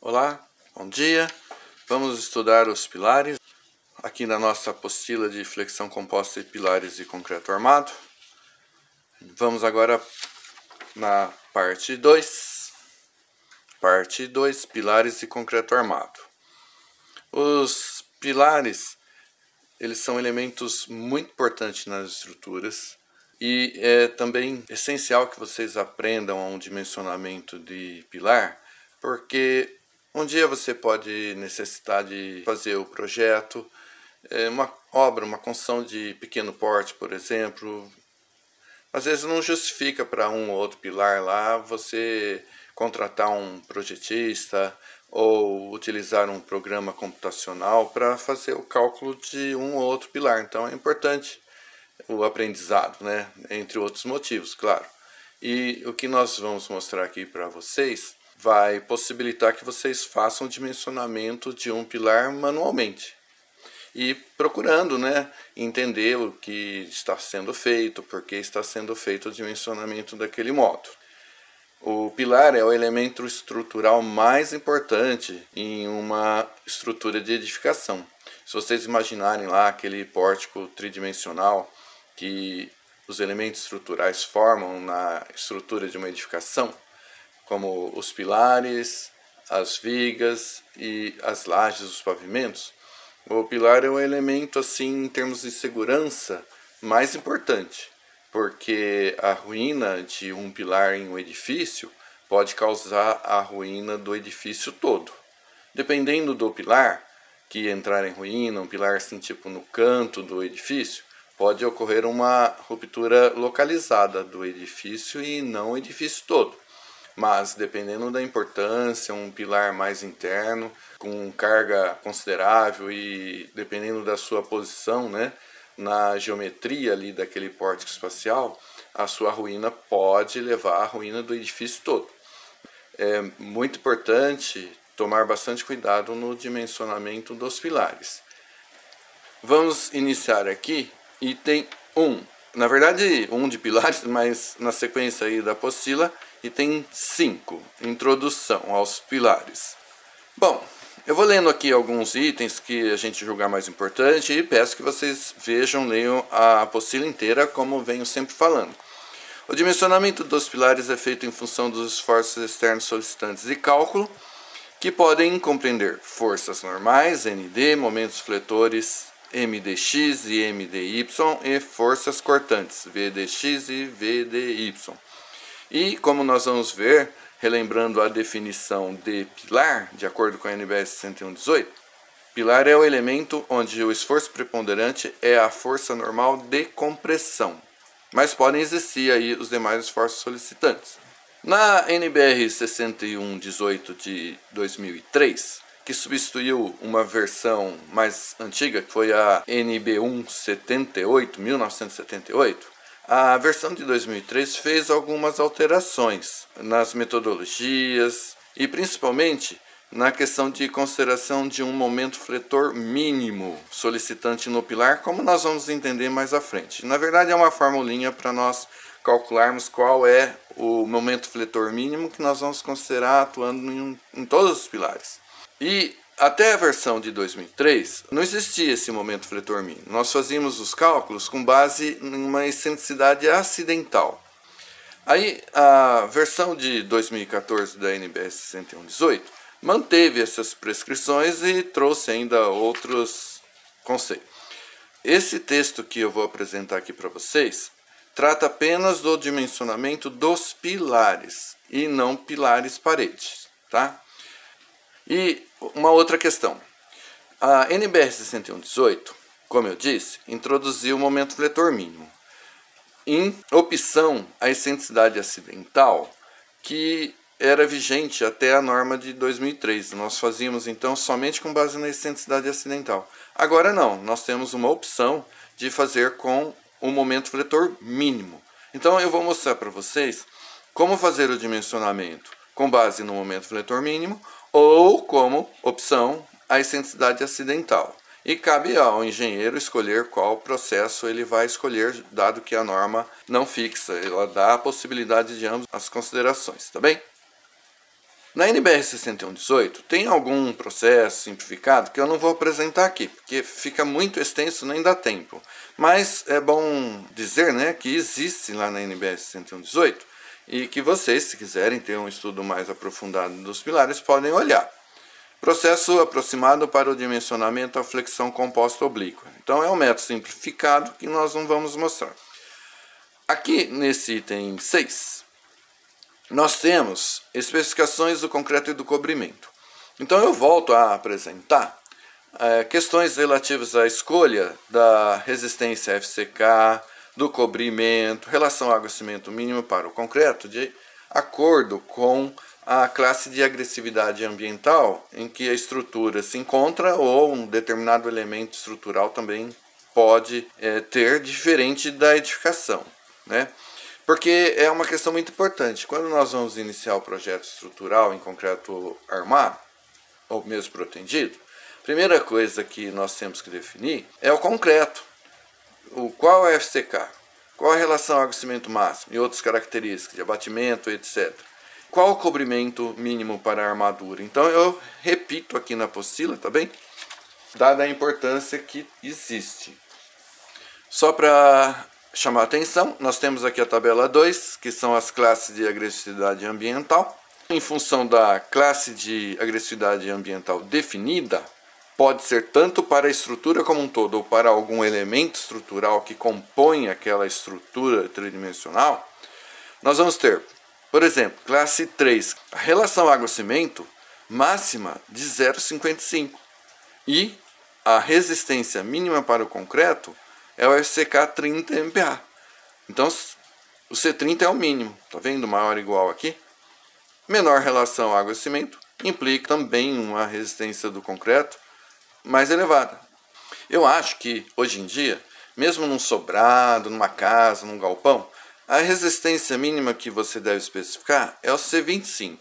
Olá, bom dia. Vamos estudar os pilares aqui na nossa apostila de flexão composta e pilares e concreto armado. Vamos agora na parte 2. Parte 2, pilares e concreto armado. Os pilares, eles são elementos muito importantes nas estruturas e é também essencial que vocês aprendam um dimensionamento de pilar, porque um dia você pode necessitar de fazer o projeto, uma obra, uma construção de pequeno porte, por exemplo. Às vezes não justifica para um ou outro pilar lá você contratar um projetista ou utilizar um programa computacional para fazer o cálculo de um ou outro pilar. Então é importante o aprendizado, né? Entre outros motivos, claro. E o que nós vamos mostrar aqui para vocês vai possibilitar que vocês façam o dimensionamento de um pilar manualmente e procurando, né, entender o que está sendo feito, por que está sendo feito o dimensionamento daquele modo. O pilar é o elemento estrutural mais importante em uma estrutura de edificação. Se vocês imaginarem lá aquele pórtico tridimensional que os elementos estruturais formam na estrutura de uma edificação, como os pilares, as vigas e as lajes, os pavimentos, o pilar é o elemento, assim, em termos de segurança, mais importante, porque a ruína de um pilar em um edifício pode causar a ruína do edifício todo. Dependendo do pilar que entrar em ruína, um pilar assim tipo no canto do edifício, pode ocorrer uma ruptura localizada do edifício e não o edifício todo. Mas dependendo da importância, um pilar mais interno, com carga considerável e dependendo da sua posição, né, na geometria ali daquele pórtico espacial, a sua ruína pode levar à ruína do edifício todo. É muito importante tomar bastante cuidado no dimensionamento dos pilares. Vamos iniciar aqui, item 1. Na verdade, 1 de pilares, mas na sequência aí da apostila, item 5, introdução aos pilares. Bom, eu vou lendo aqui alguns itens que a gente julgar mais importante e peço que vocês vejam, leiam a apostila inteira, como venho sempre falando. O dimensionamento dos pilares é feito em função dos esforços externos solicitantes de cálculo, que podem compreender forças normais, ND, momentos fletores, MDX e MDY, e forças cortantes, VDX e VDY. E como nós vamos ver, relembrando a definição de pilar, de acordo com a NBS 101/18, pilar é o elemento onde o esforço preponderante é a força normal de compressão, mas podem existir aí os demais esforços solicitantes. Na NBR 61/18 de 2003, que substituiu uma versão mais antiga, que foi a NB178, 1978, a versão de 2003 fez algumas alterações nas metodologias e principalmente na questão de consideração de um momento fletor mínimo solicitante no pilar, como nós vamos entender mais à frente. Na verdade é uma formulinha para nós calcularmos qual é o momento fletor mínimo que nós vamos considerar atuando em todos os pilares. E até a versão de 2003, não existia esse momento fletor mínimo. Nós fazíamos os cálculos com base em uma excentricidade acidental. Aí, a versão de 2014 da NBS 61/18 manteve essas prescrições e trouxe ainda outros conceitos. Esse texto que eu vou apresentar aqui para vocês trata apenas do dimensionamento dos pilares e não pilares paredes, tá? E uma outra questão. A NBR 61/18, como eu disse, introduziu o momento fletor mínimo. Em opção, a excentricidade acidental, que era vigente até a norma de 2003. Nós fazíamos então somente com base na excentricidade acidental. Agora não, nós temos uma opção de fazer com o momento fletor mínimo. Então eu vou mostrar para vocês como fazer o dimensionamento com base no momento fletor mínimo ou como opção a excentricidade acidental. E cabe ao engenheiro escolher qual processo ele vai escolher, dado que a norma não fixa, ela dá a possibilidade de ambas as considerações, tá bem? Na NBR 6118 tem algum processo simplificado que eu não vou apresentar aqui, porque fica muito extenso, nem dá tempo. Mas é bom dizer, né, que existe lá na NBR 6118 e que vocês, se quiserem ter um estudo mais aprofundado dos pilares, podem olhar. Processo aproximado para o dimensionamento da flexão composta oblíqua. Então é um método simplificado que nós não vamos mostrar. Aqui nesse item 6, nós temos especificações do concreto e do cobrimento. Então eu volto a apresentar questões relativas à escolha da resistência FCK, do cobrimento, relação ao água-cimento mínimo para o concreto, de acordo com a classe de agressividade ambiental em que a estrutura se encontra ou um determinado elemento estrutural também pode ter, diferente da edificação, né? Porque é uma questão muito importante. Quando nós vamos iniciar o projeto estrutural em concreto armado, ou mesmo protendido, a primeira coisa que nós temos que definir é o concreto. Qual é o FCK? Qual a relação ao água-cimento máximo e outras características de abatimento, etc. Qual o cobrimento mínimo para a armadura? Então eu repito aqui na apostila, tá bem? Dada a importância que existe. Só para chamar a atenção, nós temos aqui a tabela 2, que são as classes de agressividade ambiental. Em função da classe de agressividade ambiental definida, pode ser tanto para a estrutura como um todo ou para algum elemento estrutural que compõe aquela estrutura tridimensional. Nós vamos ter, por exemplo, classe 3, a relação água-cimento máxima de 0,55 e a resistência mínima para o concreto é o FCK 30 MPa. Então o C30 é o mínimo, tá vendo? Maior ou igual aqui. Menor relação água-cimento implica também uma resistência do concreto mais elevada. Eu acho que hoje em dia, mesmo num sobrado, numa casa, num galpão, a resistência mínima que você deve especificar é o C25.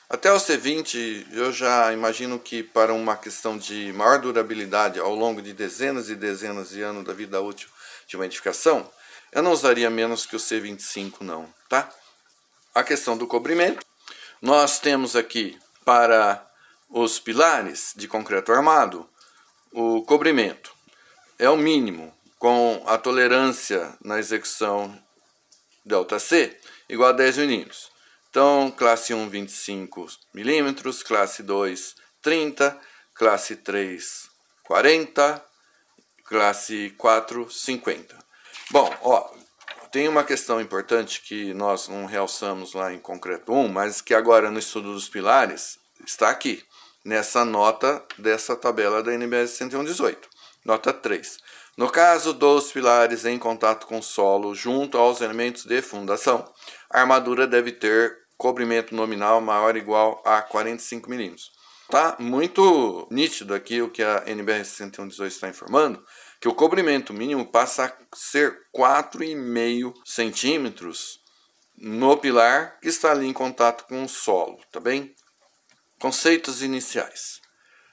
Até o C20 eu já imagino que para uma questão de maior durabilidade ao longo de dezenas e dezenas de anos da vida útil de uma edificação, eu não usaria menos que o C25 não, tá? A questão do cobrimento, nós temos aqui para os pilares de concreto armado, o cobrimento é o mínimo com a tolerância na execução ΔC igual a 10 milímetros. Então, classe 1, 25 milímetros, classe 2, 30, classe 3, 40, classe 4, 50. Bom, ó, tem uma questão importante que nós não realçamos lá em concreto 1, mas que agora no estudo dos pilares está aqui, nessa nota dessa tabela da NBR 6118, nota 3. No caso dos pilares em contato com o solo junto aos elementos de fundação, a armadura deve ter cobrimento nominal maior ou igual a 45 milímetros. Tá muito nítido aqui o que a NBR 6118 está informando, que o cobrimento mínimo passa a ser 4,5 centímetros no pilar que está ali em contato com o solo, tá bem? Conceitos iniciais.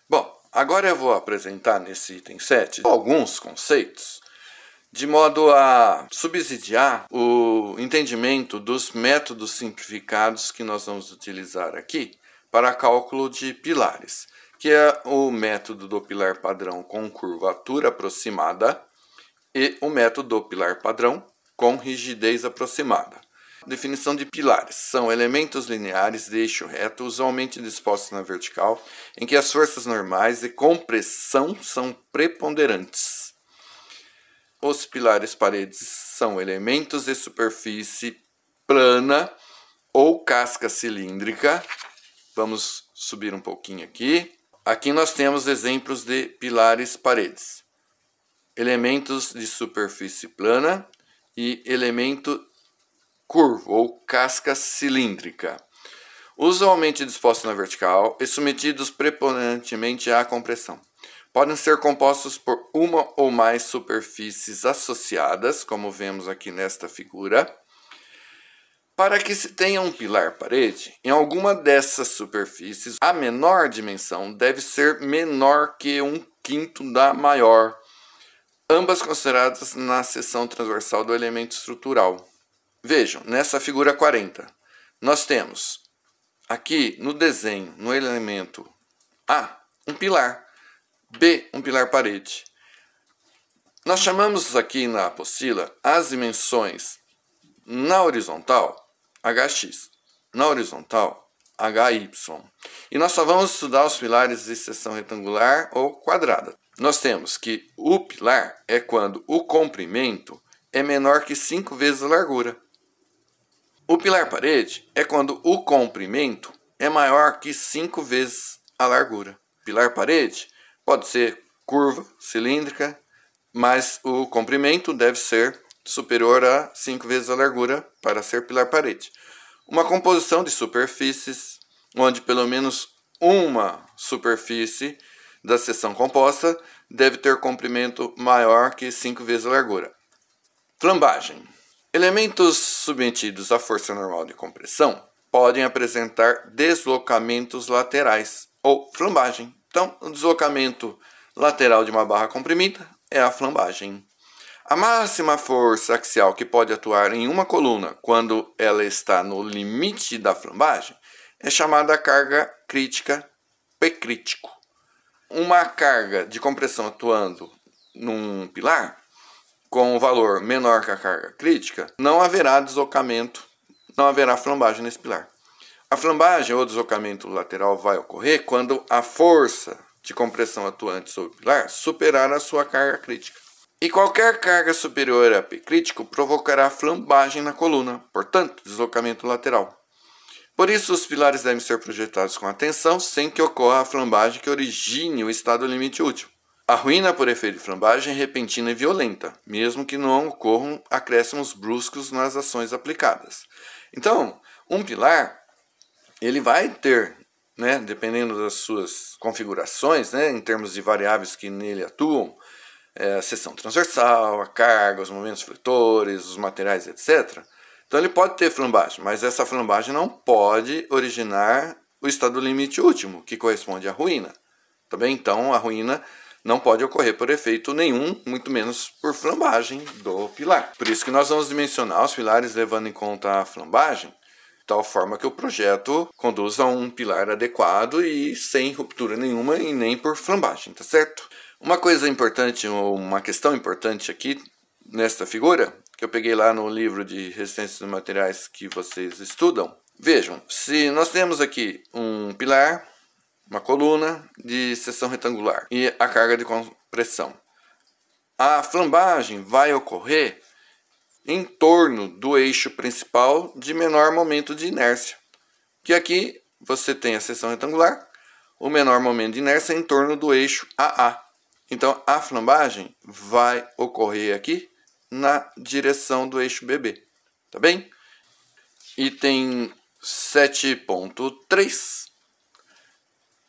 Bom, agora eu vou apresentar nesse item 7 alguns conceitos de modo a subsidiar o entendimento dos métodos simplificados que nós vamos utilizar aqui para cálculo de pilares, que é o método do pilar padrão com curvatura aproximada e o método do pilar padrão com rigidez aproximada. Definição de pilares. São elementos lineares de eixo reto, usualmente dispostos na vertical, em que as forças normais de compressão são preponderantes. Os pilares paredes são elementos de superfície plana ou casca cilíndrica. Vamos subir um pouquinho aqui. Aqui nós temos exemplos de pilares paredes. Elementos de superfície plana e elemento curvo ou casca cilíndrica, usualmente dispostos na vertical e submetidos preponderantemente à compressão. Podem ser compostos por uma ou mais superfícies associadas, como vemos aqui nesta figura. Para que se tenha um pilar parede, em alguma dessas superfícies, a menor dimensão deve ser menor que 1/5 da maior, ambas consideradas na seção transversal do elemento estrutural. Vejam, nessa figura 40, nós temos aqui no desenho, no elemento A, um pilar, B, um pilar parede. Nós chamamos aqui na apostila as dimensões na horizontal, HX, na horizontal, HY. E nós só vamos estudar os pilares de seção retangular ou quadrada. Nós temos que o pilar é quando o comprimento é menor que 5 vezes a largura. O pilar parede é quando o comprimento é maior que 5 vezes a largura. Pilar parede pode ser curva, cilíndrica, mas o comprimento deve ser superior a 5 vezes a largura para ser pilar parede. Uma composição de superfícies, onde pelo menos uma superfície da seção composta deve ter comprimento maior que 5 vezes a largura. Flambagem. Elementos submetidos à força normal de compressão podem apresentar deslocamentos laterais ou flambagem. Então, o deslocamento lateral de uma barra comprimida é a flambagem. A máxima força axial que pode atuar em uma coluna quando ela está no limite da flambagem é chamada carga crítica P crítico. Uma carga de compressão atuando num pilar com um valor menor que a carga crítica, não haverá deslocamento, não haverá flambagem nesse pilar. A flambagem ou deslocamento lateral vai ocorrer quando a força de compressão atuante sobre o pilar superar a sua carga crítica. E qualquer carga superior a P crítico provocará flambagem na coluna, portanto, deslocamento lateral. Por isso, os pilares devem ser projetados com atenção, sem que ocorra a flambagem que origine o estado limite último. A ruína por efeito de flambagem é repentina e violenta, mesmo que não ocorram acréscimos bruscos nas ações aplicadas. Então, um pilar, ele vai ter, dependendo das suas configurações, em termos de variáveis que nele atuam, a seção transversal, a carga, os momentos fletores, os materiais, etc. Então ele pode ter flambagem, mas essa flambagem não pode originar o estado limite último, que corresponde à ruína. Tá bem? Então a ruína não pode ocorrer por efeito nenhum, muito menos por flambagem do pilar. Por isso que nós vamos dimensionar os pilares levando em conta a flambagem, de tal forma que o projeto conduza a um pilar adequado e sem ruptura nenhuma e nem por flambagem, tá certo? Uma coisa importante, ou uma questão importante aqui nesta figura, que eu peguei lá no livro de resistência dos materiais que vocês estudam. Vejam, se nós temos aqui um pilar, uma coluna de seção retangular e a carga de compressão, a flambagem vai ocorrer em torno do eixo principal de menor momento de inércia. Que aqui você tem a seção retangular, o menor momento de inércia é em torno do eixo AA. Então, a flambagem vai ocorrer aqui na direção do eixo BB, tá bem? Item 7.3,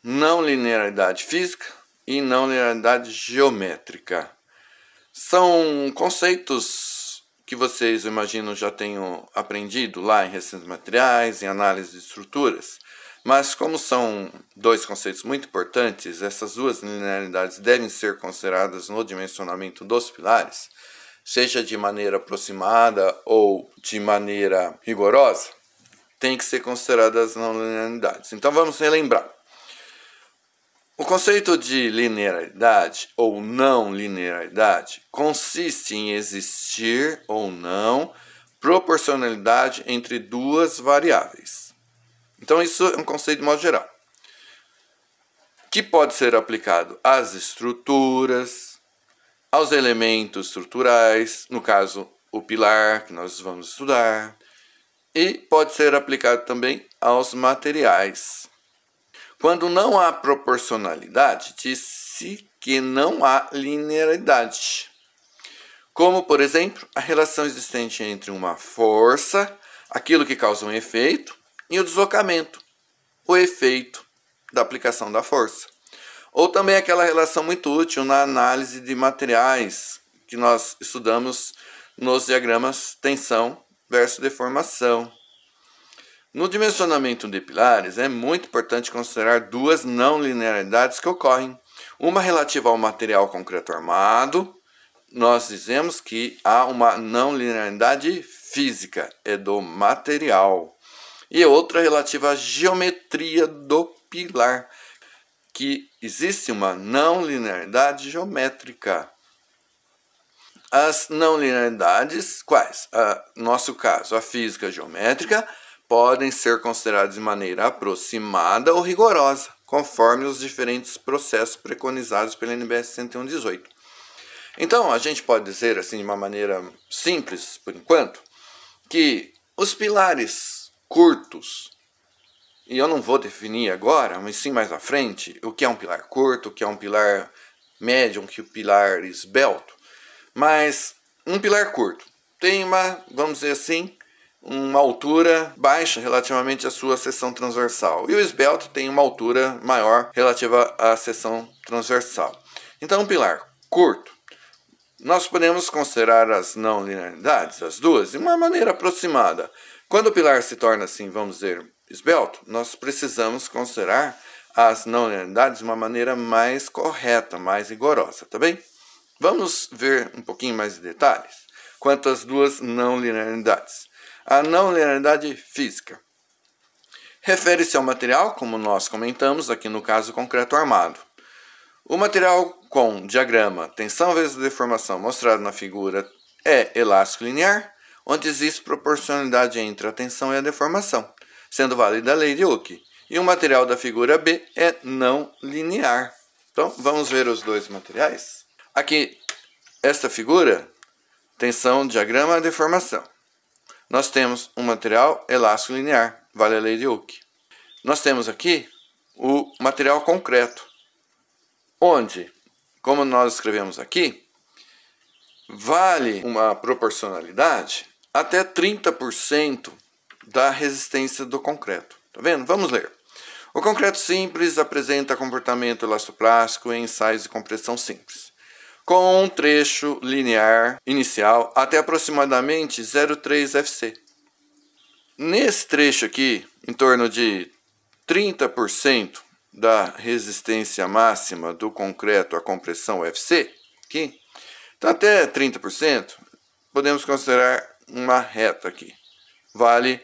não linearidade física e não linearidade geométrica. São conceitos que vocês, eu imagino, já tenham aprendido lá em resistência de materiais, em análise de estruturas. Mas como são dois conceitos muito importantes, essas duas linearidades devem ser consideradas no dimensionamento dos pilares, seja de maneira aproximada ou de maneira rigorosa, tem que ser consideradas não linearidades. Então vamos relembrar. O conceito de linearidade ou não linearidade consiste em existir ou não proporcionalidade entre duas variáveis. Então isso é um conceito de modo geral, que pode ser aplicado às estruturas, aos elementos estruturais, no caso o pilar que nós vamos estudar, e pode ser aplicado também aos materiais. Quando não há proporcionalidade, diz-se que não há linearidade. Como, por exemplo, a relação existente entre uma força, aquilo que causa um efeito, e o deslocamento, o efeito da aplicação da força. Ou também aquela relação muito útil na análise de materiais que nós estudamos nos diagramas tensão versus deformação. No dimensionamento de pilares, é muito importante considerar duas não linearidades que ocorrem. Uma relativa ao material concreto armado, nós dizemos que há uma não linearidade física, é do material. e outra relativa à geometria do pilar, que existe uma não linearidade geométrica. As não linearidades, quais? No nosso caso, a física geométrica, podem ser consideradas de maneira aproximada ou rigorosa, conforme os diferentes processos preconizados pela NBS 101/18. Então, a gente pode dizer, assim, de uma maneira simples, por enquanto, que os pilares curtos, e eu não vou definir agora, mas sim mais à frente, o que é um pilar curto, o que é um pilar médio, o que é um pilar esbelto, mas um pilar curto tem uma, vamos dizer assim, uma altura baixa relativamente à sua seção transversal. E o esbelto tem uma altura maior relativa à seção transversal. Então, um pilar curto, nós podemos considerar as não linearidades, as duas, de uma maneira aproximada. Quando o pilar se torna assim, vamos dizer, esbelto, nós precisamos considerar as não linearidades de uma maneira mais correta, mais rigorosa, tá bem? Vamos ver um pouquinho mais de detalhes quanto às duas não linearidades. A não linearidade física refere-se ao material, como nós comentamos aqui no caso concreto armado. O material com diagrama tensão vezes deformação mostrado na figura é elástico linear, onde existe proporcionalidade entre a tensão e a deformação, sendo válida a lei de Hooke. E o material da figura B é não linear. Então, vamos ver os dois materiais. Aqui, esta figura, tensão, diagrama, deformação. Nós temos um material elástico linear, vale a lei de Hooke. Nós temos aqui o material concreto, onde, como nós escrevemos aqui, vale uma proporcionalidade até 30% da resistência do concreto. Tá vendo? Vamos ler. O concreto simples apresenta comportamento elastoplástico em ensaios de compressão simples, com um trecho linear inicial até aproximadamente 0,3 FC. Nesse trecho aqui, em torno de 30% da resistência máxima do concreto à compressão UFC, aqui, então até 30%, podemos considerar uma reta aqui. Vale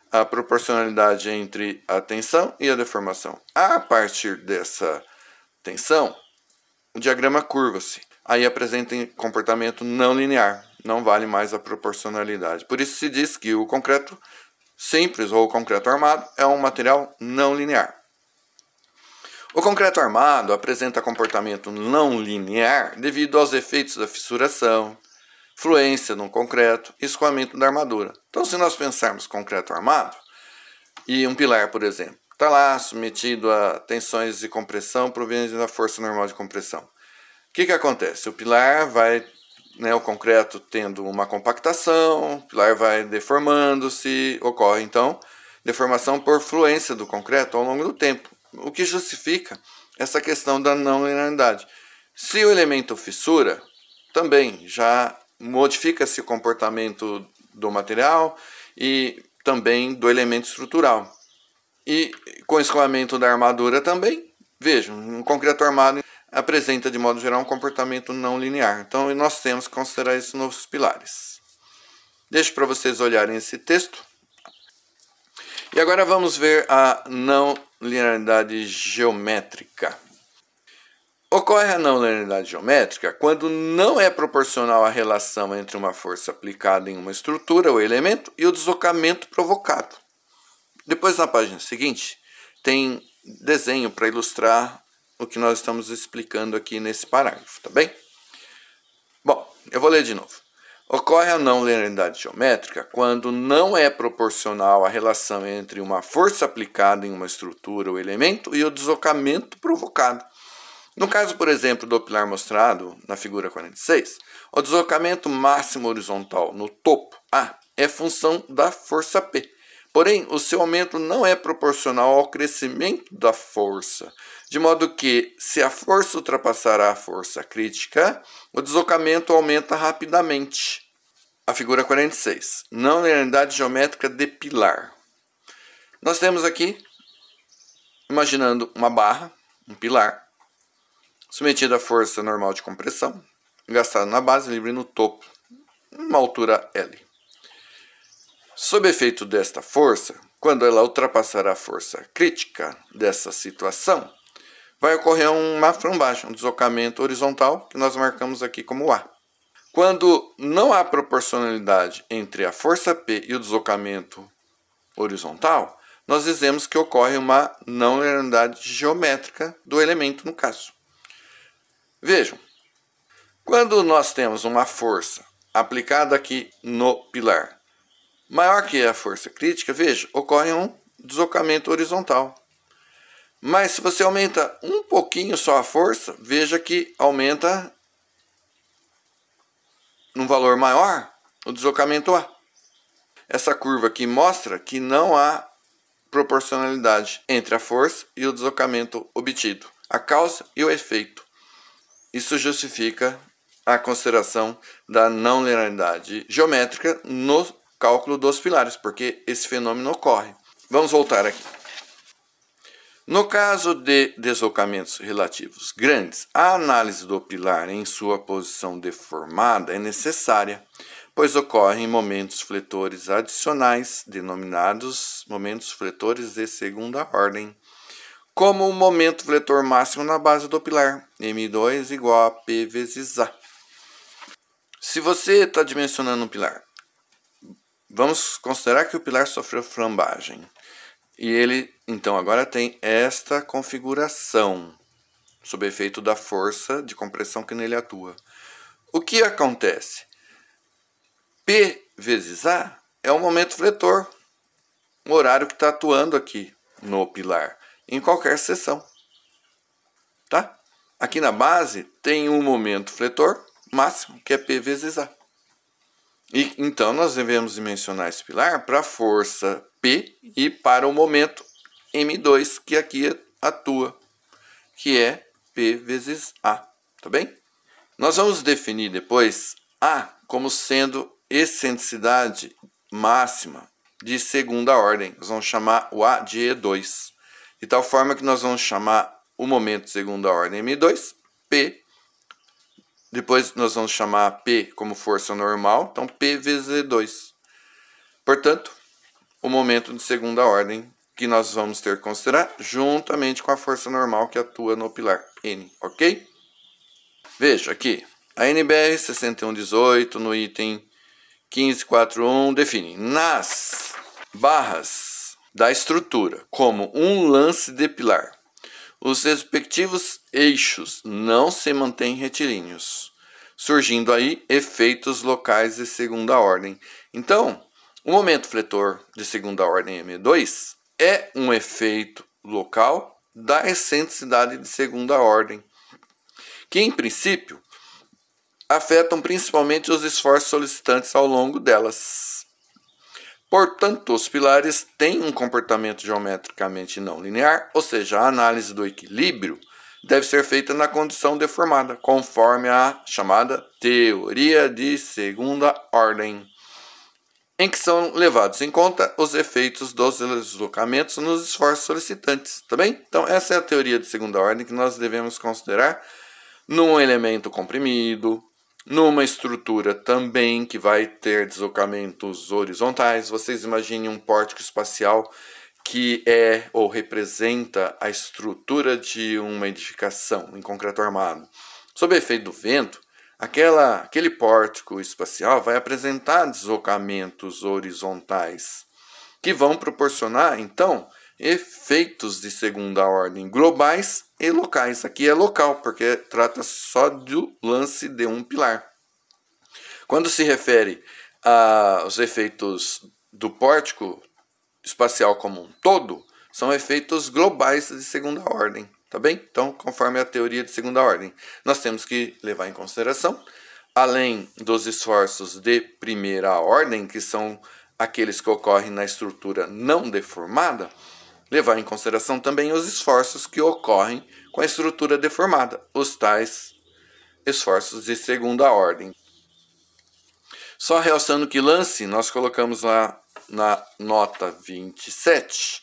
a proporcionalidade entre a tensão e a deformação. A partir dessa tensão, o diagrama curva-se. Aí apresenta comportamento não linear, não vale mais a proporcionalidade. Por isso se diz que o concreto simples ou o concreto armado é um material não linear. O concreto armado apresenta comportamento não linear devido aos efeitos da fissuração, fluência no concreto e escoamento da armadura. Então, se nós pensarmos concreto armado e um pilar, por exemplo, está lá submetido a tensões de compressão provenientes da força normal de compressão. O que acontece? O pilar vai, o concreto tendo uma compactação, o pilar vai deformando-se, ocorre então deformação por fluência do concreto ao longo do tempo, o que justifica essa questão da não linearidade. Se o elemento fissura, também já modifica-se o comportamento do material e também do elemento estrutural. E com escoamento da armadura também, vejam, um concreto armado apresenta de modo geral um comportamento não linear. Então nós temos que considerar isso nos pilares. Deixo para vocês olharem esse texto. E agora vamos ver a não linearidade geométrica. Ocorre a não linearidade geométrica quando não é proporcional a relação entre uma força aplicada em uma estrutura ou elemento e o deslocamento provocado. Depois, na página seguinte, tem desenho para ilustrar o que nós estamos explicando aqui nesse parágrafo, tá bem? Bom, eu vou ler de novo. Ocorre a não linearidade geométrica quando não é proporcional a relação entre uma força aplicada em uma estrutura ou elemento e o deslocamento provocado. No caso, por exemplo, do pilar mostrado na figura 46, o deslocamento máximo horizontal no topo A é função da força P. Porém, o seu aumento não é proporcional ao crescimento da força, de modo que, se a força ultrapassar a força crítica, o deslocamento aumenta rapidamente. A figura 46, não linearidade geométrica de pilar. Nós temos aqui, imaginando uma barra, um pilar, submetido à força normal de compressão, engastado na base, livre no topo, uma altura L. Sob efeito desta força, quando ela ultrapassar a força crítica dessa situação, vai ocorrer uma flambagem, um deslocamento horizontal, que nós marcamos aqui como A. Quando não há proporcionalidade entre a força P e o deslocamento horizontal, nós dizemos que ocorre uma não linearidade geométrica do elemento no caso. Vejam, quando nós temos uma força aplicada aqui no pilar maior que a força crítica, veja, ocorre um deslocamento horizontal. Mas se você aumenta um pouquinho só a força, veja que aumenta num valor maior o deslocamento A. Essa curva aqui mostra que não há proporcionalidade entre a força e o deslocamento obtido, a causa e o efeito. Isso justifica a consideração da não linearidade geométrica no cálculo dos pilares, porque esse fenômeno ocorre. Vamos voltar aqui. No caso de deslocamentos relativos grandes, a análise do pilar em sua posição deformada é necessária, pois ocorrem momentos fletores adicionais, denominados momentos fletores de segunda ordem, como o momento fletor máximo na base do pilar, M2 igual a P vezes A. Se você está dimensionando um pilar, vamos considerar que o pilar sofreu flambagem. E ele, então, agora tem esta configuração, sob efeito da força de compressão que nele atua. O que acontece? P vezes A é o momento fletor, o horário que está atuando aqui no pilar, em qualquer seção. Tá? Aqui na base tem um momento fletor máximo, que é P vezes A. E então nós devemos dimensionar esse pilar para a força P e para o momento M2 que aqui atua, que é P vezes A, tá bem? Nós vamos definir depois A como sendo excentricidade máxima de segunda ordem. Nós vamos chamar o A de E2. De tal forma que nós vamos chamar o momento de segunda ordem M2, P. Depois nós vamos chamar P como força normal, então P vezes E2. Portanto, o momento de segunda ordem que nós vamos ter que considerar juntamente com a força normal que atua no pilar N, ok? Veja aqui, a NBR 6118 no item 1541 define nas barras da estrutura como um lance de pilar. Os respectivos eixos não se mantêm retilíneos, surgindo aí efeitos locais de segunda ordem. Então, o momento fletor de segunda ordem M2 é um efeito local da excentricidade de segunda ordem, que em princípio afetam principalmente os esforços solicitantes ao longo delas. Portanto, os pilares têm um comportamento geometricamente não linear, ou seja, a análise do equilíbrio deve ser feita na condição deformada, conforme a chamada teoria de segunda ordem, em que são levados em conta os efeitos dos deslocamentos nos esforços solicitantes, tá bem? Então, essa é a teoria de segunda ordem que nós devemos considerar num elemento comprimido, numa estrutura também que vai ter deslocamentos horizontais. Vocês imaginem um pórtico espacial que é ou representa a estrutura de uma edificação em concreto armado. Sob efeito do vento, aquele pórtico espacial vai apresentar deslocamentos horizontais que vão proporcionar, então, efeitos de segunda ordem globais e locais. Aqui é local, porque trata só do lance de um pilar. Quando se refere aos efeitos do pórtico espacial como um todo, são efeitos globais de segunda ordem, tá bem? Então, conforme a teoria de segunda ordem, nós temos que levar em consideração, além dos esforços de primeira ordem, que são aqueles que ocorrem na estrutura não deformada, levar em consideração também os esforços que ocorrem com a estrutura deformada, os tais esforços de segunda ordem. Só realçando que lance, nós colocamos lá na nota 27,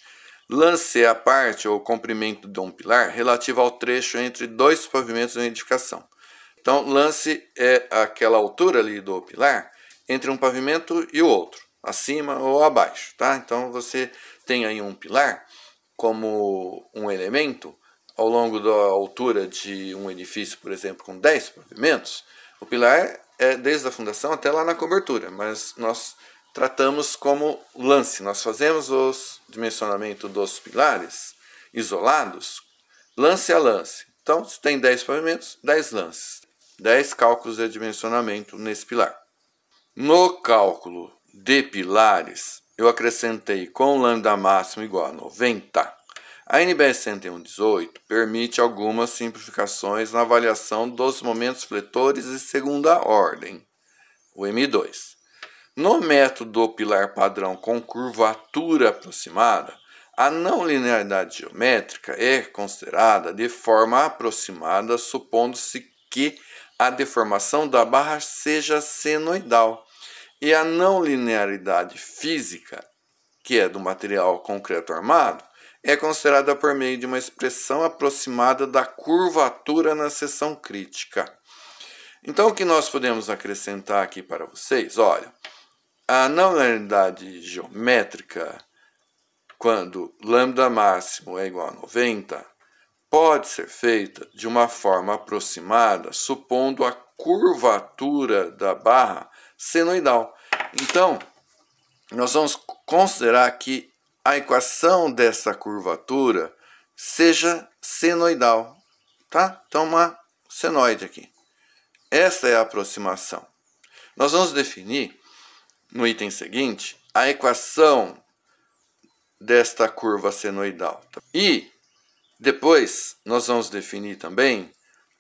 lance é a parte ou comprimento de um pilar relativo ao trecho entre dois pavimentos de uma edificação. Então, lance é aquela altura ali do pilar entre um pavimento e o outro, acima ou abaixo, tá? Então, você tem aí um pilar como um elemento ao longo da altura de um edifício, por exemplo, com 10 pavimentos, o pilar é desde a fundação até lá na cobertura, mas nós tratamos como lance. Nós fazemos o dimensionamento dos pilares isolados, lance a lance. Então, se tem 10 pavimentos, 10 lances. 10 cálculos de dimensionamento nesse pilar. No cálculo de pilares, eu acrescentei com lambda máximo igual a 90. A NBR 101/18 permite algumas simplificações na avaliação dos momentos fletores de segunda ordem, o M2. No método pilar padrão com curvatura aproximada, a não linearidade geométrica é considerada de forma aproximada, supondo-se que a deformação da barra seja senoidal, e a não linearidade física, que é do material concreto armado, é considerada por meio de uma expressão aproximada da curvatura na seção crítica. Então, o que nós podemos acrescentar aqui para vocês? Olha, a não linearidade geométrica, quando lambda máximo é igual a 90, pode ser feita de uma forma aproximada, supondo a curvatura da barra senoidal. Então, nós vamos considerar que a equação dessa curvatura seja senoidal, tá? Então, uma senoide aqui. Essa é a aproximação. Nós vamos definir, no item seguinte, a equação desta curva senoidal. E depois, nós vamos definir também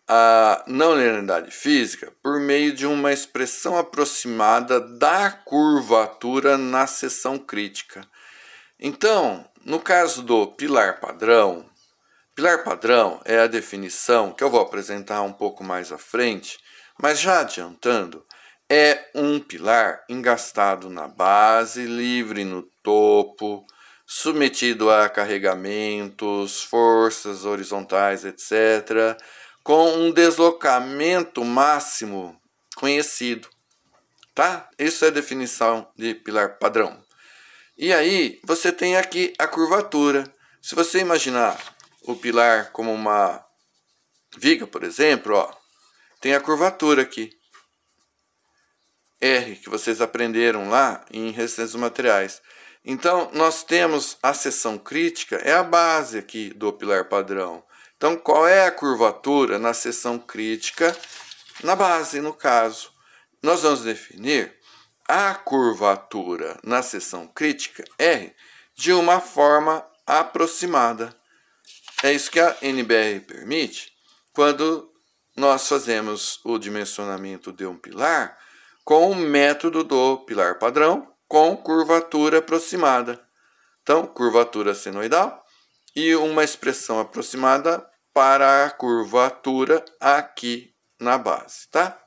a não linearidade física por meio de uma expressão aproximada da curvatura na seção crítica. Então, no caso do pilar padrão é a definição que eu vou apresentar um pouco mais à frente, mas já adiantando, é um pilar engastado na base, livre no topo, submetido a carregamentos, forças horizontais, etc., com um deslocamento máximo conhecido, tá? Isso é a definição de pilar padrão. E aí, você tem aqui a curvatura. Se você imaginar o pilar como uma viga, por exemplo, ó, tem a curvatura aqui. R, que vocês aprenderam lá em resistência dos materiais. Então, nós temos a seção crítica, é a base aqui do pilar padrão. Então, qual é a curvatura na seção crítica? Na base, no caso. Nós vamos definir a curvatura na seção crítica, R, de uma forma aproximada. É isso que a NBR permite quando nós fazemos o dimensionamento de um pilar com o método do pilar padrão com curvatura aproximada. Então, curvatura senoidal e uma expressão aproximada para a curvatura aqui na base, tá?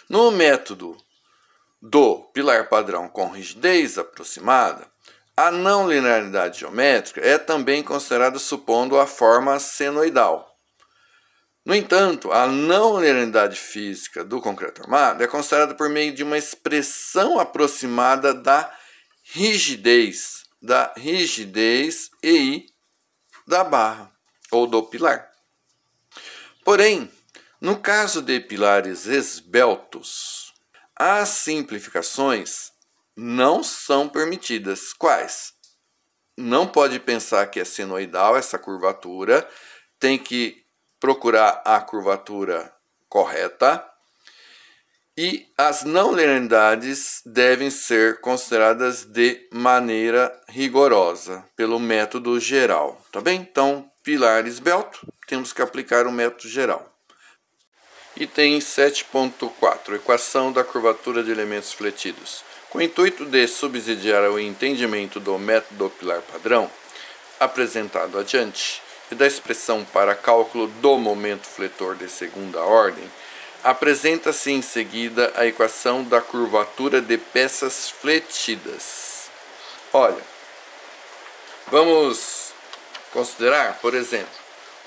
No método do pilar padrão com rigidez aproximada, a não linearidade geométrica é também considerada supondo a forma senoidal. No entanto, a não linearidade física do concreto armado é considerada por meio de uma expressão aproximada da rigidez EI da barra ou do pilar. Porém, no caso de pilares esbeltos, as simplificações não são permitidas. Quais? Não pode pensar que é senoidal essa curvatura, tem que procurar a curvatura correta e as não linearidades devem ser consideradas de maneira rigorosa pelo método geral, tá bem? Então, pilar esbelto, temos que aplicar o método geral. Item 7.4, equação da curvatura de elementos fletidos. Com o intuito de subsidiar o entendimento do método pilar padrão, apresentado adiante, e da expressão para cálculo do momento fletor de segunda ordem, apresenta-se em seguida a equação da curvatura de peças fletidas. Olha, vamos considerar, por exemplo,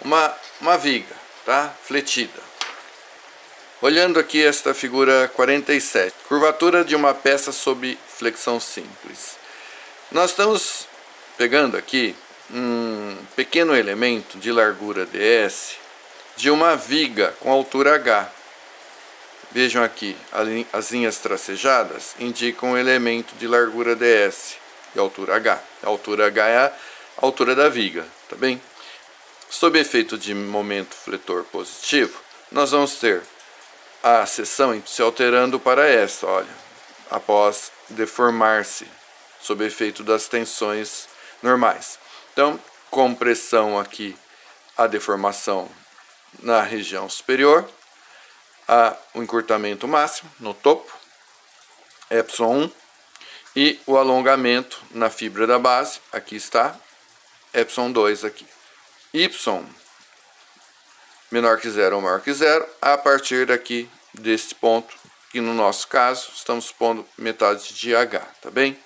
uma viga, tá? Fletida. Olhando aqui esta figura 47, curvatura de uma peça sob flexão simples. Nós estamos pegando aqui um pequeno elemento de largura ds de uma viga com altura h. Vejam aqui, as linhas tracejadas indicam um elemento de largura ds e altura h. A altura h é a altura da viga, tá bem? Sob efeito de momento fletor positivo, nós vamos ter a seção se alterando para esta, olha, após deformar-se sob efeito das tensões normais. Então, com pressão aqui, a deformação na região superior, o encurtamento máximo no topo, ε1, e o alongamento na fibra da base, aqui está, ε2 aqui. Y menor que zero ou maior que zero, a partir daqui desse ponto, que no nosso caso, estamos supondo metade de h, tá bem?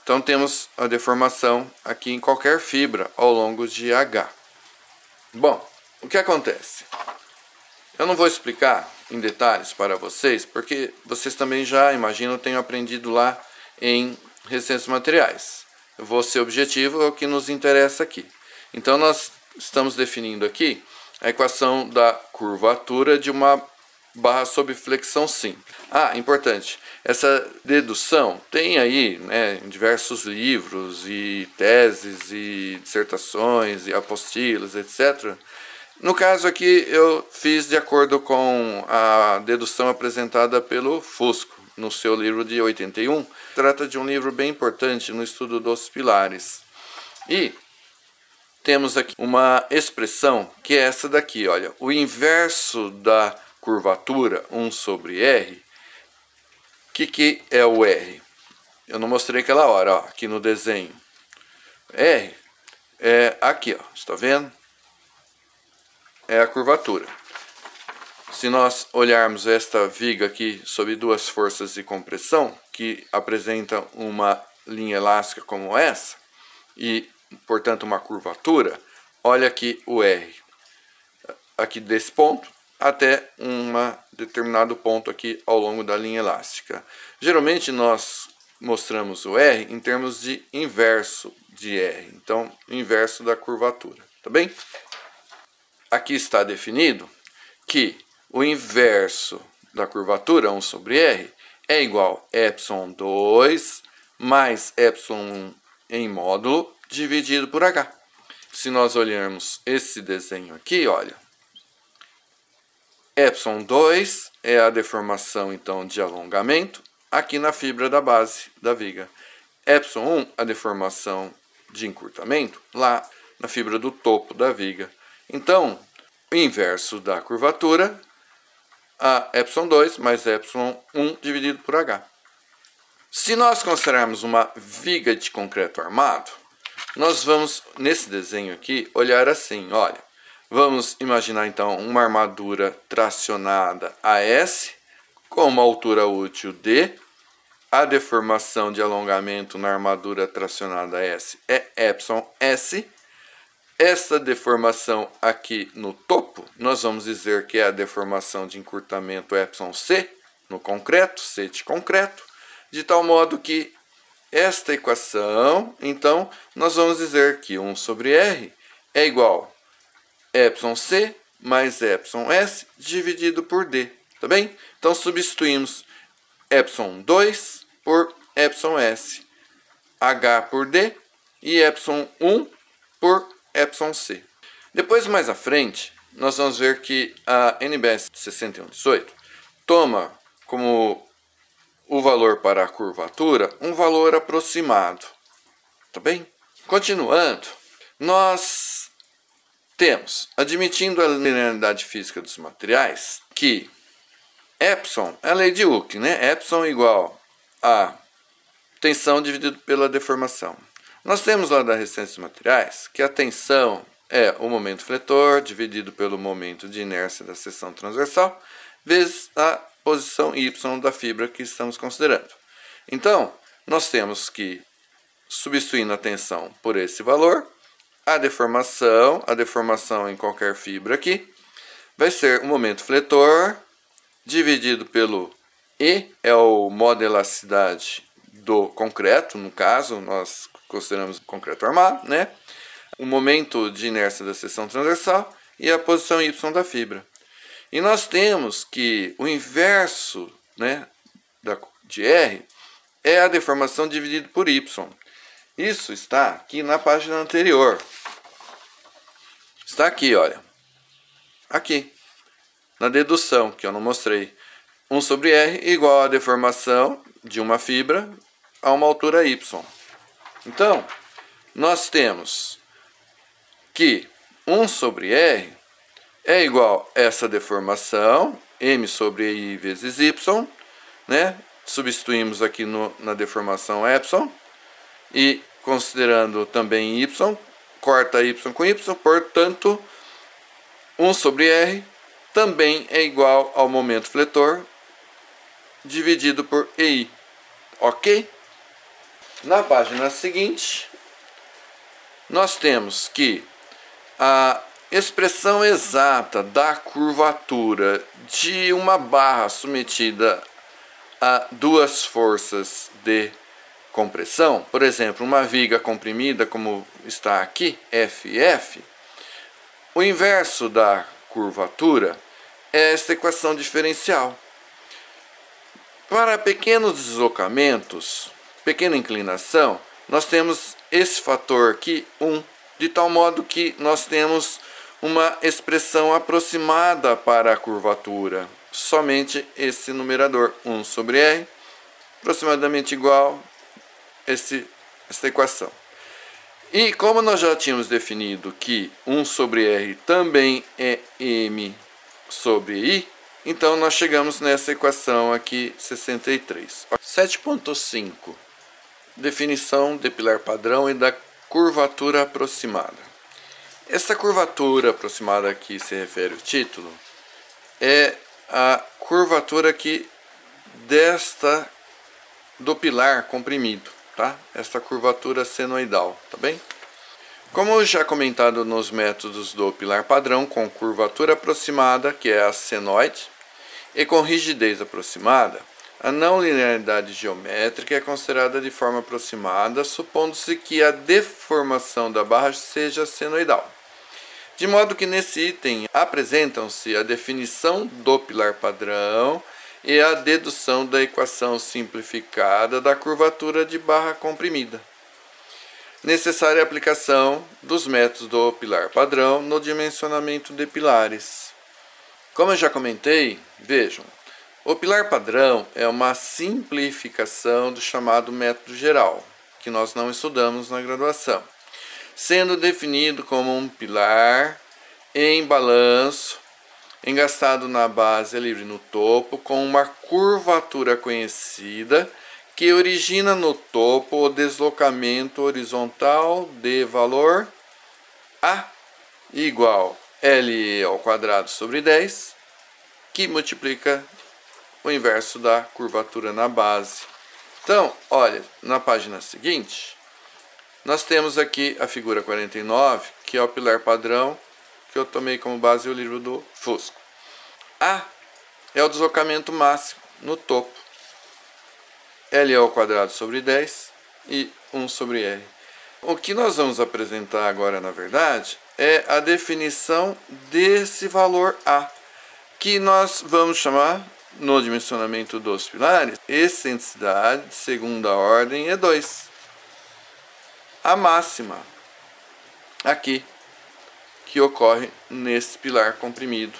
Então temos a deformação aqui em qualquer fibra ao longo de h. Bom, o que acontece? Eu não vou explicar em detalhes para vocês, porque vocês também já, imagino, tenham aprendido lá em resistências materiais. Eu vou ser objetivo, é o que nos interessa aqui. Então nós estamos definindo aqui a equação da curvatura de uma barra sob flexão simples. Importante, essa dedução tem aí, né, em diversos livros e teses e dissertações e apostilas, etc. No caso aqui eu fiz de acordo com a dedução apresentada pelo Fusco no seu livro de 81. Trata de um livro bem importante no estudo dos pilares. E temos aqui uma expressão que é essa daqui, olha, o inverso da curvatura 1 sobre R. O que é o R? Eu não mostrei aquela hora, ó, aqui no desenho. R é aqui, ó, está vendo? É a curvatura. Se nós olharmos esta viga aqui sob duas forças de compressão, que apresenta uma linha elástica como essa, e portanto uma curvatura, olha aqui o R, aqui desse ponto até um determinado ponto aqui ao longo da linha elástica. Geralmente nós mostramos o R em termos de inverso de R, então inverso da curvatura, tá bem? Aqui está definido que o inverso da curvatura 1 sobre R é igual a ε2 mais ε1 em módulo dividido por h. Se nós olharmos esse desenho aqui, olha, ε2 é a deformação então de alongamento aqui na fibra da base da viga. ε1 a deformação de encurtamento lá na fibra do topo da viga. Então, o inverso da curvatura, a ε2 mais ε1 dividido por h. Se nós considerarmos uma viga de concreto armado, nós vamos, nesse desenho aqui, olhar assim, olha. Vamos imaginar então uma armadura tracionada AS, com uma altura útil D. A deformação de alongamento na armadura tracionada S é εS. Esta deformação aqui no topo, nós vamos dizer que é a deformação de encurtamento εC no concreto, C de concreto, de tal modo que esta equação, então, nós vamos dizer que 1 sobre R é igual a εC mais εS dividido por D, tá bem? Então, substituímos ε2 por εS, H por D e ε1 por εC. Depois, mais à frente, nós vamos ver que a NBS 6118 toma como o valor para a curvatura um valor aproximado, tá bem? Continuando, nós temos, admitindo a linearidade física dos materiais, que epsilon é a lei de Hooke, né? Epsilon igual a tensão dividido pela deformação. Nós temos lá da resistência dos materiais que a tensão é o momento fletor dividido pelo momento de inércia da seção transversal vezes a posição y da fibra que estamos considerando. Então, nós temos que, substituindo a tensão por esse valor, a deformação em qualquer fibra aqui, vai ser o momento fletor dividido pelo E, é o modo de elasticidade do concreto, no caso, nós consideramos o concreto armado, né? O momento de inércia da seção transversal e a posição Y da fibra. E nós temos que o inverso, né, de R é a deformação dividido por Y. Isso está aqui na página anterior. Está aqui, olha. Aqui. Na dedução, que eu não mostrei. 1 sobre R igual a deformação de uma fibra a uma altura Y. Então, nós temos que 1 sobre R é igual a essa deformação, M sobre I vezes Y, né? Substituímos aqui na deformação epsilon e considerando também Y, corta Y com Y, portanto, 1 sobre R também é igual ao momento fletor dividido por EI, ok? Na página seguinte, nós temos que a expressão exata da curvatura de uma barra submetida a duas forças de compressão, por exemplo, uma viga comprimida, como está aqui, FF, o inverso da curvatura é esta equação diferencial. Para pequenos deslocamentos, pequena inclinação, nós temos esse fator aqui, 1, de tal modo que nós temos uma expressão aproximada para a curvatura. Somente esse numerador, 1 sobre R, aproximadamente igual a esta equação. E como nós já tínhamos definido que 1 sobre R também é M sobre I, então nós chegamos nessa equação aqui, 63. 7.5. Definição de pilar padrão e da curvatura aproximada. Essa curvatura aproximada a que se refere o título é a curvatura aqui do pilar comprimido, tá? Esta curvatura senoidal, tá bem? Como já comentado nos métodos do pilar padrão com curvatura aproximada, que é a senoide, e com rigidez aproximada, a não linearidade geométrica é considerada de forma aproximada, supondo-se que a deformação da barra seja senoidal. De modo que nesse item apresentam-se a definição do pilar padrão e a dedução da equação simplificada da curvatura de barra comprimida. Necessária a aplicação dos métodos do pilar padrão no dimensionamento de pilares. Como eu já comentei, vejam, o pilar padrão é uma simplificação do chamado método geral, que nós não estudamos na graduação, sendo definido como um pilar em balanço, engastado na base livre no topo, com uma curvatura conhecida que origina no topo o deslocamento horizontal de valor A igual L ao quadrado sobre 10, que multiplica o inverso da curvatura na base. Então, olha, na página seguinte, nós temos aqui a figura 49, que é o pilar padrão, que eu tomei como base o livro do Fusco. A é o deslocamento máximo no topo. L ao quadrado sobre 10 e 1 sobre R. O que nós vamos apresentar agora, na verdade, é a definição desse valor A, que nós vamos chamar, no dimensionamento dos pilares, excentricidade de segunda ordem E2. A máxima aqui, que ocorre nesse pilar comprimido,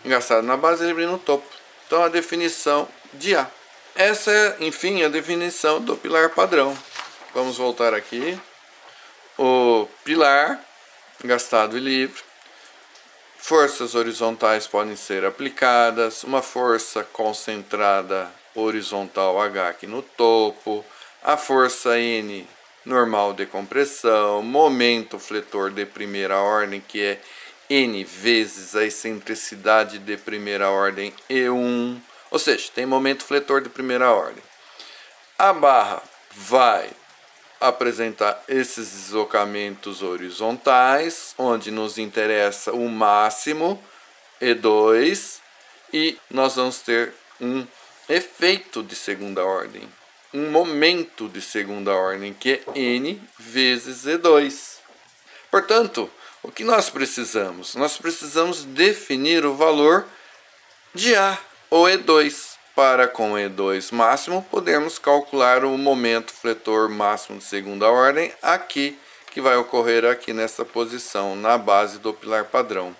engastado na base livre no topo. Então, a definição de A. Essa é, enfim, a definição do pilar padrão. Vamos voltar aqui. O pilar engastado e livre. Forças horizontais podem ser aplicadas. Uma força concentrada horizontal H aqui no topo. A força N normal de compressão. Momento fletor de primeira ordem, que é N vezes a excentricidade de primeira ordem E1. Ou seja, tem momento fletor de primeira ordem. A barra vai apresentar esses deslocamentos horizontais, onde nos interessa o máximo, E2, e nós vamos ter um efeito de segunda ordem, um momento de segunda ordem, que é N vezes E2. Portanto, o que nós precisamos? Nós precisamos definir o valor de A, ou E2. Para com E2 máximo, podermos calcular o momento fletor máximo de segunda ordem aqui, que vai ocorrer aqui nessa posição, na base do pilar padrão.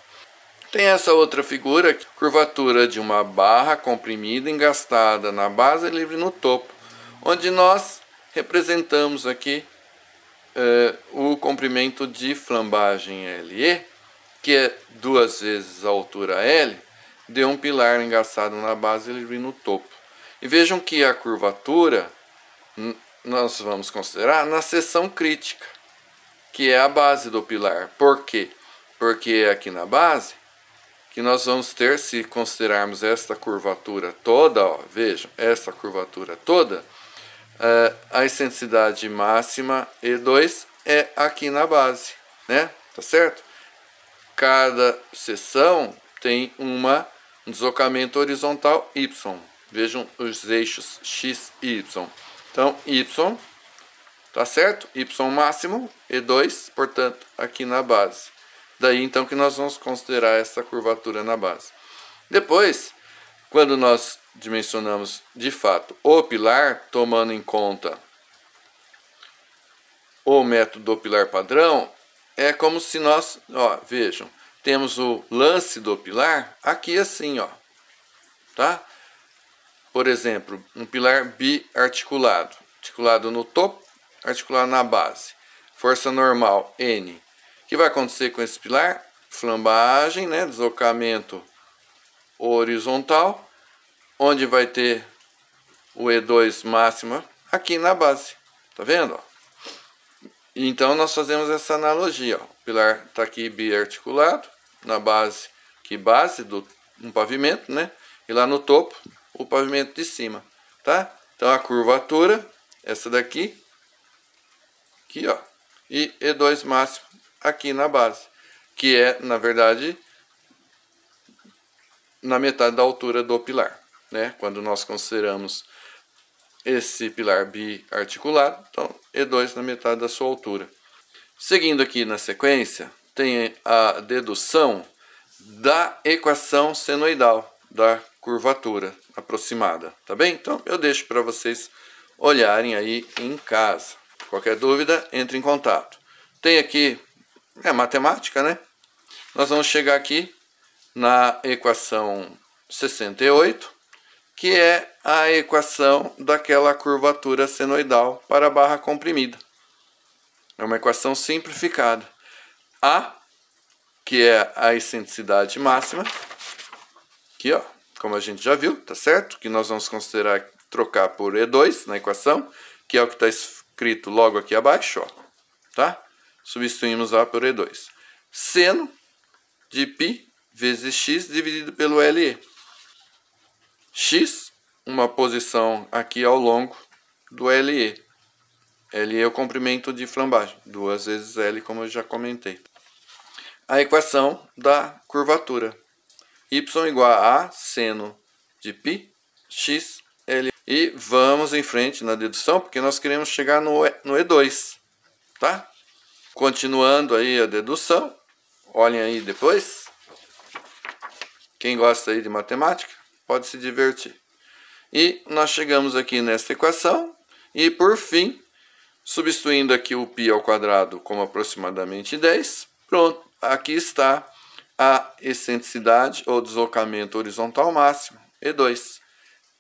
Tem essa outra figura, curvatura de uma barra comprimida engastada na base livre no topo, onde nós representamos aqui o comprimento de flambagem LE, que é 2 vezes a altura L, de um pilar engaçado na base livre no topo. E vejam que a curvatura nós vamos considerar na seção crítica, que é a base do pilar. Por quê? Porque é aqui na base que nós vamos ter, se considerarmos esta curvatura toda, ó, vejam, essa curvatura toda, a excentricidade máxima E2 é aqui na base, né? Tá certo? Cada seção tem um deslocamento horizontal Y. Vejam os eixos X e Y. Então, Y, tá certo? Y máximo, E2, portanto, aqui na base. Daí, então, que nós vamos considerar essa curvatura na base. Depois, quando nós dimensionamos, de fato, o pilar, tomando em conta o método do pilar padrão, é como se nós, ó, vejam, temos o lance do pilar aqui assim, ó, tá? Por exemplo, um pilar biarticulado, articulado no topo, articulado na base. Força normal, N. O que vai acontecer com esse pilar? Flambagem, né? Deslocamento horizontal, onde vai ter o E2 máxima aqui na base. Tá vendo? Ó? Então, nós fazemos essa analogia. Ó. O pilar está aqui biarticulado, na base, que base do um pavimento, né? E lá no topo, o pavimento de cima, tá? Então, a curvatura, essa daqui, aqui, ó, e E2 máximo aqui na base, que é, na verdade, na metade da altura do pilar, né? Quando nós consideramos esse pilar biarticulado, então E2 na metade da sua altura. Seguindo aqui na sequência, tem a dedução da equação senoidal da curvatura aproximada, tá bem? Então eu deixo para vocês olharem aí em casa. Qualquer dúvida, entre em contato. Tem aqui, matemática, né? Nós vamos chegar aqui na equação 68, que é a equação daquela curvatura senoidal para a barra comprimida. É uma equação simplificada. A, que é a excentricidade máxima, aqui, ó, como a gente já viu, tá certo? Que nós vamos considerar trocar por E2 na equação, que é o que está escrito logo aqui abaixo, ó, tá? Substituímos A por E2. Seno de π vezes x dividido pelo LE. X, uma posição aqui ao longo do LE. LE é o comprimento de flambagem, 2 vezes L, como eu já comentei. A equação da curvatura. Y igual a seno de π, x, L. E vamos em frente na dedução, porque nós queremos chegar no E2, tá? Continuando aí a dedução, olhem aí depois. Quem gosta aí de matemática, pode se divertir. E nós chegamos aqui nesta equação, e por fim, substituindo aqui o π ao quadrado como aproximadamente 10, pronto, aqui está a excentricidade ou deslocamento horizontal máximo, E2.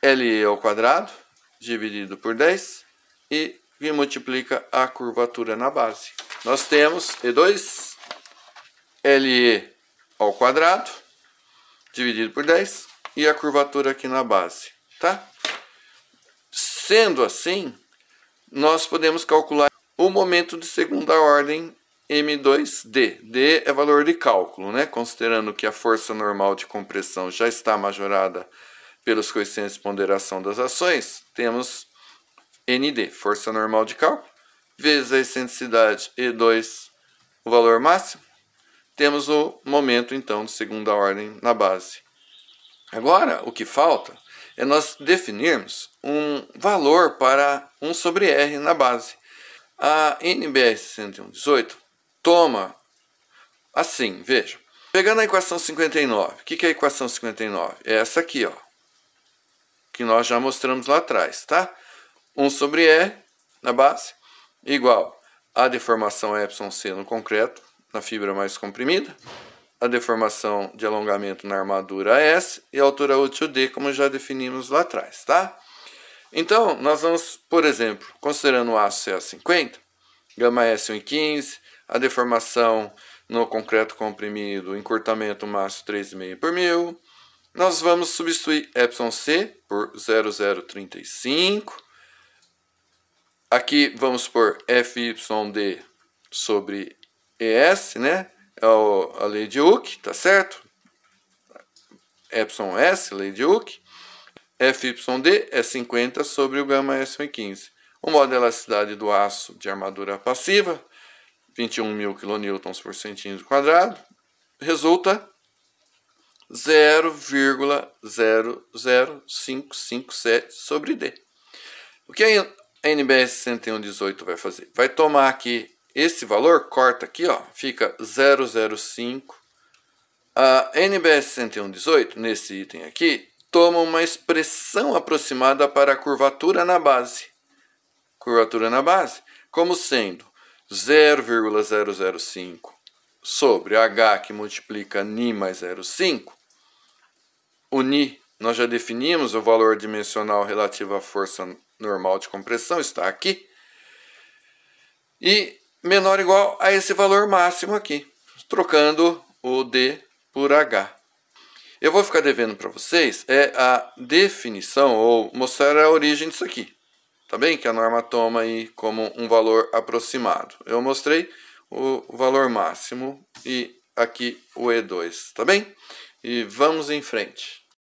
LE ao quadrado, dividido por 10, e que multiplica a curvatura na base. Nós temos E2, LE ao quadrado, dividido por 10, e a curvatura aqui na base, tá? Sendo assim, nós podemos calcular o momento de segunda ordem M2D. D é valor de cálculo, né? Considerando que a força normal de compressão já está majorada pelos coeficientes de ponderação das ações, temos ND, força normal de cálculo, vezes a excentricidade E2, o valor máximo, temos o momento, então, de segunda ordem na base. Agora, o que falta é nós definirmos um valor para 1 sobre R na base. A NBR 6118 toma assim, veja. Pegando a equação 59, o que é a equação 59? É essa aqui, ó, que nós já mostramos lá atrás, tá? 1 sobre R na base igual a deformação εc no concreto, na fibra mais comprimida, a deformação de alongamento na armadura S e a altura útil D, como já definimos lá atrás, tá? Então, nós vamos, por exemplo, considerando o aço CA50, gama S 1,15, a deformação no concreto comprimido, encurtamento máximo 3,5 por mil. Nós vamos substituir εc por 0,035. Aqui vamos por FYD sobre ES, né? É a lei de Hooke, tá certo? εs, lei de Hooke. FYD é 50 sobre o gama S 1,15. O modo de elasticidade do aço de armadura passiva, 21.000 kN por centímetro quadrado, resulta 0,00557 sobre D. O que a NBR 6118 vai fazer? Vai tomar aqui esse valor, corta aqui, ó, fica 0,05. A NBR 6118, nesse item aqui, toma uma expressão aproximada para a curvatura na base. Curvatura na base, como sendo 0,005 sobre H, que multiplica Ni mais 0,5. O Ni, nós já definimos o valor dimensional relativo à força normal de compressão, está aqui. E menor ou igual a esse valor máximo aqui, trocando o D por H. Eu vou ficar devendo para vocês a definição, ou mostrar a origem disso aqui. Tá bem? Que a norma toma aí como um valor aproximado. Eu mostrei o valor máximo e aqui o E2, tá bem? E vamos em frente.